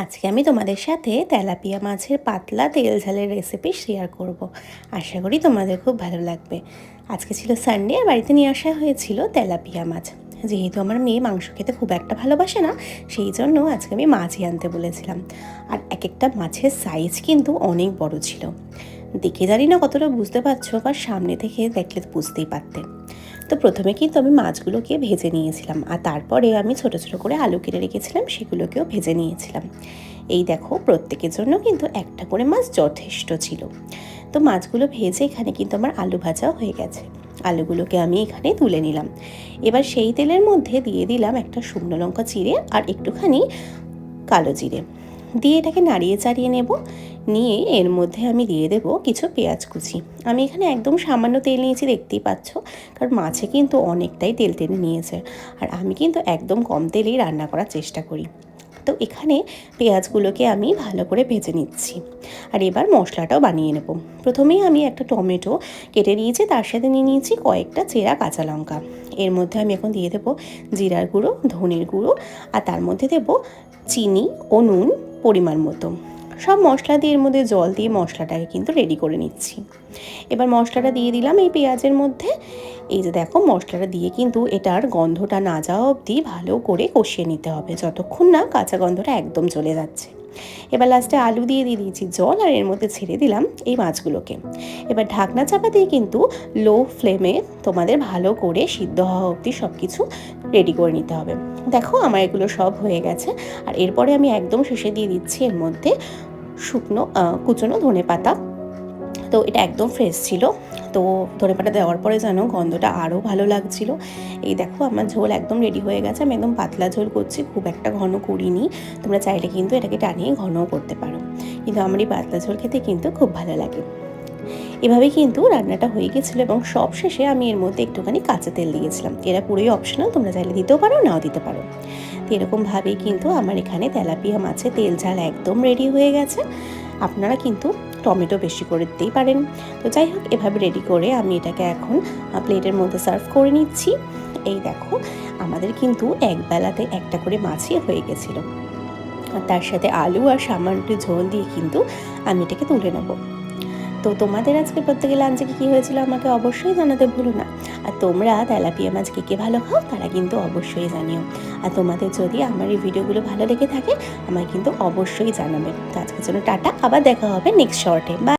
আজকে আমি তোমাদের সাথে তেলাপিয়া মাছের পাতলা তেল ঝালের রেসিপি শেয়ার করব। আশা করি তোমাদের খুব ভালো লাগবে। আজকে ছিল সানডে আর বাড়িতে নিয়ে আসা হয়েছিল তেলাপিয়া মাছ। যেহেতু আমার মেয়ে মাংস খেতে খুব একটা ভালোবাসে না, সেই জন্য আজকে আমি মাছই আনতে বলেছিলাম। আর এক একটা মাছের সাইজ কিন্তু অনেক বড় ছিল। দেখে জানি না কতটা বুঝতে পারছো, বা সামনে থেকে দেখলে বুঝতেই পারতে। তো প্রথমে কিন্তু আমি মাছগুলোকে ভেজে নিয়েছিলাম, আর তারপরে আমি ছোটো ছোটো করে আলু কেটে রেখেছিলাম, সেগুলোকেও ভেজে নিয়েছিলাম। এই দেখো, প্রত্যেকের জন্য কিন্তু একটা করে মাছ যথেষ্ট ছিল। তো মাছগুলো ভেজে এখানে কিন্তু আমার আলু ভাজাও হয়ে গেছে। আলুগুলোকে আমি এখানে তুলে নিলাম। এবার সেই তেলের মধ্যে দিয়ে দিলাম একটা শুকনো লঙ্কা চিড়ে আর একটুখানি কালো জিরে দিয়ে এটাকে নাড়িয়ে চাড়িয়ে নেব। নিয়ে এর মধ্যে আমি দিয়ে দেবো কিছু পেঁয়াজ কুচি। আমি এখানে একদম সামান্য তেল নিয়েছি, দেখতেই পাচ্ছ, কারণ মাছে কিন্তু অনেকটাই তেল টেনে নিয়েছে। আর আমি কিন্তু একদম কম তেলেই রান্না করার চেষ্টা করি। তো এখানে পেঁয়াজগুলোকে আমি ভালো করে ভেজে নিচ্ছি। আর এবার মশলাটাও বানিয়ে নেব। প্রথমেই আমি একটা টমেটো কেটে নিয়েছি, তার সাথে নিয়ে নিয়েছি কয়েকটা চেরা কাঁচা লঙ্কা। এর মধ্যে আমি এখন দিয়ে দেবো জিরার গুঁড়ো, ধনের গুঁড়ো, আর তার মধ্যে দেবো চিনি ও নুন পরিমাণ মতো। সব মশলা দিয়ে এর মধ্যে জল দিয়ে মশলাটাকে কিন্তু রেডি করে নিচ্ছি। এবার মশলাটা দিয়ে দিলাম এই পেঁয়াজের মধ্যে। এই যে দেখো, মশলাটা দিয়ে কিন্তু এটার গন্ধটা না যাওয়া অবধি ভালো করে কষিয়ে নিতে হবে, যতক্ষণ না কাঁচা গন্ধটা একদম চলে যাচ্ছে। এবার লাস্টে আলু দিয়ে দিয়েছি জল, আর এর মধ্যে ছেড়ে দিলাম এই মাছগুলোকে। এবার ঢাকনা চাপা দিয়ে কিন্তু লো ফ্লেমে তোমাদের ভালো করে সিদ্ধ হওয়া অবধি সব কিছু রেডি করে নিতে হবে। দেখো, আমার এগুলো সব হয়ে গেছে। আর এরপরে আমি একদম শেষে দিয়ে দিচ্ছি এর মধ্যে শুকনো কুচনো ধনেপাতা। তো এটা একদম ফ্রেশ ছিল। তো ধনেপাতা দেওয়ার পরে যেন গন্ধটা আরও ভালো লাগছিল। এই দেখো, আমার ঝোল একদম রেডি হয়ে গেছে। আমি একদম পাতলা ঝোল করছি, খুব একটা ঘন করিনি। তোমরা চাইলে কিন্তু এটাকে টানিয়ে ঘনও করতে পারো, কিন্তু আমার এই পাতলা ঝোল খেতে কিন্তু খুব ভালো লাগে। এভাবেই কিন্তু রান্নাটা হয়ে গেছিলো, এবং সব শেষে আমি এর মধ্যে একটুখানি কাঁচা তেল দিয়েছিলাম। এরা পুরোই অপশনাল, তোমরা চাইলে দিতেও পারো, নাও দিতে পারো। তো এরকমভাবেই কিন্তু আমার এখানে তেলাপিয়া মাছের তেল ঝাল একদম রেডি হয়ে গেছে। আপনারা কিন্তু টমেটো বেশি করে দিতেই পারেন। তো যাই হোক, এভাবে রেডি করে আমি এটাকে এখন প্লেটের মধ্যে সার্ভ করে নিচ্ছি। এই দেখো, আমাদের কিন্তু একবেলাতে একটা করে মাছই হয়ে গেছিলো। আর তার সাথে আলু আর সামান্য ঝোল দিয়ে কিন্তু আমি এটাকে তুলে নেবো। তো তোমাদের আজকে প্রত্যেকে লাঞ্চে কী হয়েছিল আমাকে অবশ্যই জানাতে ভুলো না। আর তোমরা তেলাপিয়া মাছ কে ভালো খাও তারা কিন্তু অবশ্যই জানিও। আর তোমাদের যদি আমার এই ভিডিওগুলো ভালো লেগে থাকে, আমায় কিন্তু অবশ্যই জানাবে। তো আজকের জন্য টাটা, আবার দেখা হবে নেক্সট শর্টে। বাই।